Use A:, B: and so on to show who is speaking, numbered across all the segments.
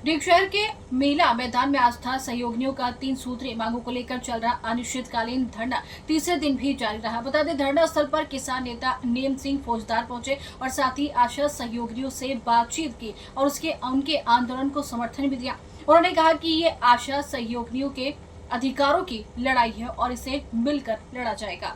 A: ढींग शहर के मेला मैदान में आस्था सहयोगियों का 3 सूत्रीय मांगों को लेकर चल रहा अनिश्चितकालीन धरना तीसरे दिन भी जारी रहा। बता दें, धरना स्थल पर किसान नेता नेम सिंह फौजदार पहुंचे और साथ ही आशा सहयोगियों से बातचीत की और उनके आंदोलन को समर्थन भी दिया। उन्होंने कहा कि ये आशा सहयोगियों के अधिकारों की लड़ाई है और इसे मिलकर लड़ा जाएगा।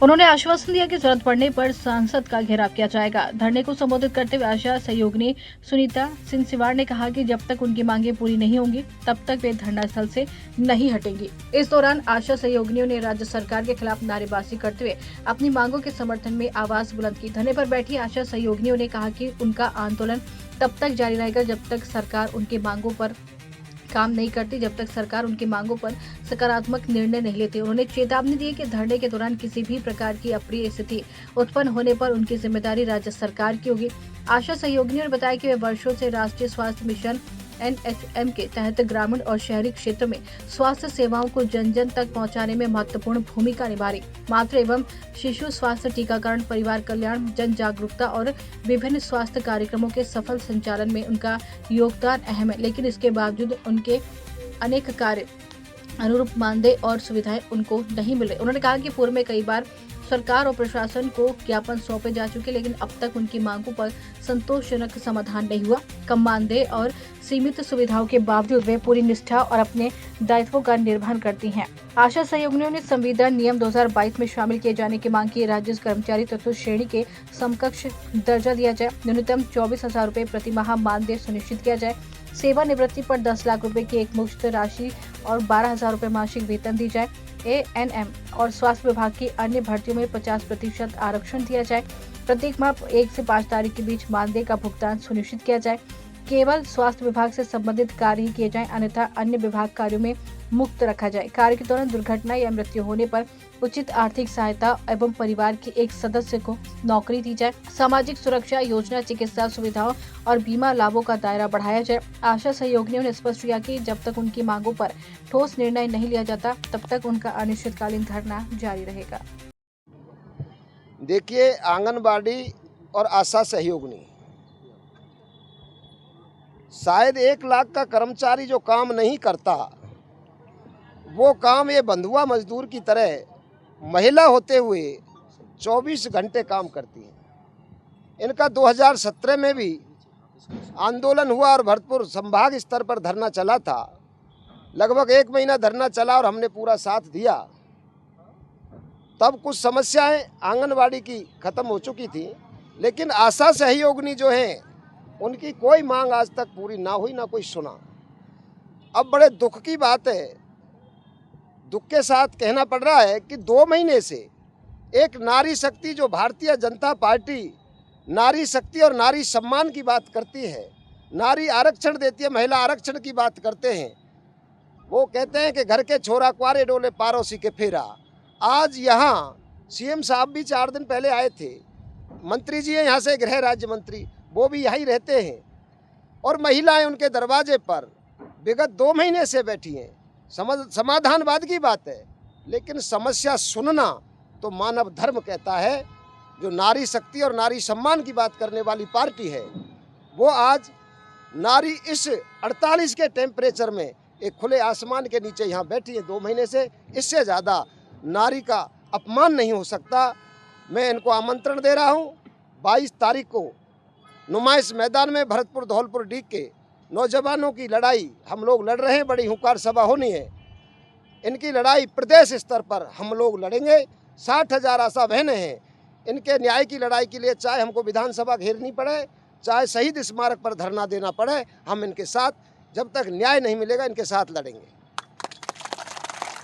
A: उन्होंने आश्वासन दिया कि जरूरत पड़ने पर सांसद का घेराव किया जाएगा। धरने को संबोधित करते हुए आशा सहयोगिनी सुनीता सिंहसिवाड़ ने कहा कि जब तक उनकी मांगें पूरी नहीं होंगी तब तक वे धरना स्थल से नहीं हटेंगी। इस दौरान आशा सहयोगिनियों ने राज्य सरकार के खिलाफ नारेबाजी करते हुए अपनी मांगों के समर्थन में आवाज बुलंद की। धरने पर बैठी आशा सहयोगिनियों ने कहा कि उनका आंदोलन तब तक जारी रहेगा जब तक सरकार उनकी मांगों पर काम नहीं करती, जब तक सरकार उनकी मांगों पर सकारात्मक निर्णय नहीं लेती। उन्होंने चेतावनी दी कि धरने के दौरान किसी भी प्रकार की अप्रिय स्थिति उत्पन्न होने पर उनकी जिम्मेदारी राज्य सरकार की होगी। आशा सहयोगिनियों ने बताया कि वे वर्षों से राष्ट्रीय स्वास्थ्य मिशन NHM के तहत ग्रामीण और शहरी क्षेत्र में स्वास्थ्य सेवाओं को जन जन तक पहुंचाने में महत्वपूर्ण भूमिका निभा रही। मातृ एवं शिशु स्वास्थ्य, टीकाकरण, परिवार कल्याण, जन जागरूकता और विभिन्न स्वास्थ्य कार्यक्रमों के सफल संचालन में उनका योगदान अहम है, लेकिन इसके बावजूद उनके अनेक कार्य अनुरूप मानदेय और सुविधाएं उनको नहीं मिले। उन्होंने कहा कि पूर्व में कई बार सरकार और प्रशासन को ज्ञापन सौंपे जा चुके, लेकिन अब तक उनकी मांगों पर संतोषजनक समाधान नहीं हुआ। कम मानदेय और सीमित सुविधाओं के बावजूद वे पूरी निष्ठा और अपने दायित्वों का निर्वहन करती हैं। आशा सहयोगिनियों ने संविधान नियम 2022 में शामिल किए जाने की मांग की। राज्य कर्मचारी तत्व श्रेणी के समकक्ष दर्जा दिया जाए, न्यूनतम 24,000 रुपए प्रति माह मानदेय सुनिश्चित किया जाए, सेवानिवृत्ति पर 10 लाख रुपए की एक मुश्त राशि और 12,000 रुपए मासिक वेतन दी जाए। ANM और स्वास्थ्य विभाग की अन्य भर्तियों में 50% आरक्षण दिया जाए। प्रत्येक माह 1 से 5 तारीख के बीच मानदेय का भुगतान सुनिश्चित किया जाए। केवल स्वास्थ्य विभाग से संबंधित कार्य ही किए जाएं, अन्यथा अन्य विभाग कार्यों में मुक्त रखा जाए। कार्य के दौरान दुर्घटना या मृत्यु होने पर उचित आर्थिक सहायता एवं परिवार के एक सदस्य को नौकरी दी जाए। सामाजिक सुरक्षा योजना, चिकित्सा सुविधाओं और बीमा लाभों का दायरा बढ़ाया जाए। आशा सहयोगिनियों ने स्पष्ट किया कि जब तक उनकी मांगों पर ठोस निर्णय नहीं लिया जाता तब तक उनका अनिश्चितकालीन धरना जारी रहेगा।
B: देखिए, आंगनबाड़ी और आशा सहयोगिनी, शायद 1 लाख का कर्मचारी जो काम नहीं करता वो काम ये बंधुआ मजदूर की तरह महिला होते हुए 24 घंटे काम करती हैं। इनका 2017 में भी आंदोलन हुआ और भरतपुर संभाग स्तर पर धरना चला था। लगभग 1 महीना धरना चला और हमने पूरा साथ दिया। तब कुछ समस्याएं आंगनबाड़ी की खत्म हो चुकी थी, लेकिन आशा सहयोगिनी जो हैं उनकी कोई मांग आज तक पूरी ना हुई, ना कोई सुना। अब बड़े दुख की बात है, दुख के साथ कहना पड़ रहा है कि 2 महीने से एक नारी शक्ति, जो भारतीय जनता पार्टी नारी शक्ति और नारी सम्मान की बात करती है, नारी आरक्षण देती है, महिला आरक्षण की बात करते हैं, वो कहते हैं कि घर के छोरा कुआरे डोले पारोसी के फेरा। आज यहाँ CM साहब भी 4 दिन पहले आए थे, मंत्री जी हैं यहाँ से, गृह राज्य मंत्री, वो भी यहीं रहते हैं और महिलाएं उनके दरवाजे पर विगत 2 महीने से बैठी हैं। समाधानवाद की बात है, लेकिन समस्या सुनना तो मानव धर्म कहता है। जो नारी शक्ति और नारी सम्मान की बात करने वाली पार्टी है, वो आज नारी इस 48 के टेम्परेचर में एक खुले आसमान के नीचे यहाँ बैठी है 2 महीने से। इससे ज़्यादा नारी का अपमान नहीं हो सकता। मैं इनको आमंत्रण दे रहा हूँ, 22 तारीख को नुमाइश मैदान में भरतपुर धौलपुर डीग के नौजवानों की लड़ाई हम लोग लड़ रहे हैं। बड़ी हुंकार सभा होनी है। इनकी लड़ाई प्रदेश स्तर पर हम लोग लड़ेंगे। 60,000 आशा बहनें हैं। इनके न्याय की लड़ाई के लिए चाहे हमको विधानसभा घेरनी पड़े, चाहे शहीद स्मारक पर धरना देना पड़े, हम इनके साथ, जब तक न्याय नहीं मिलेगा, इनके साथ लड़ेंगे।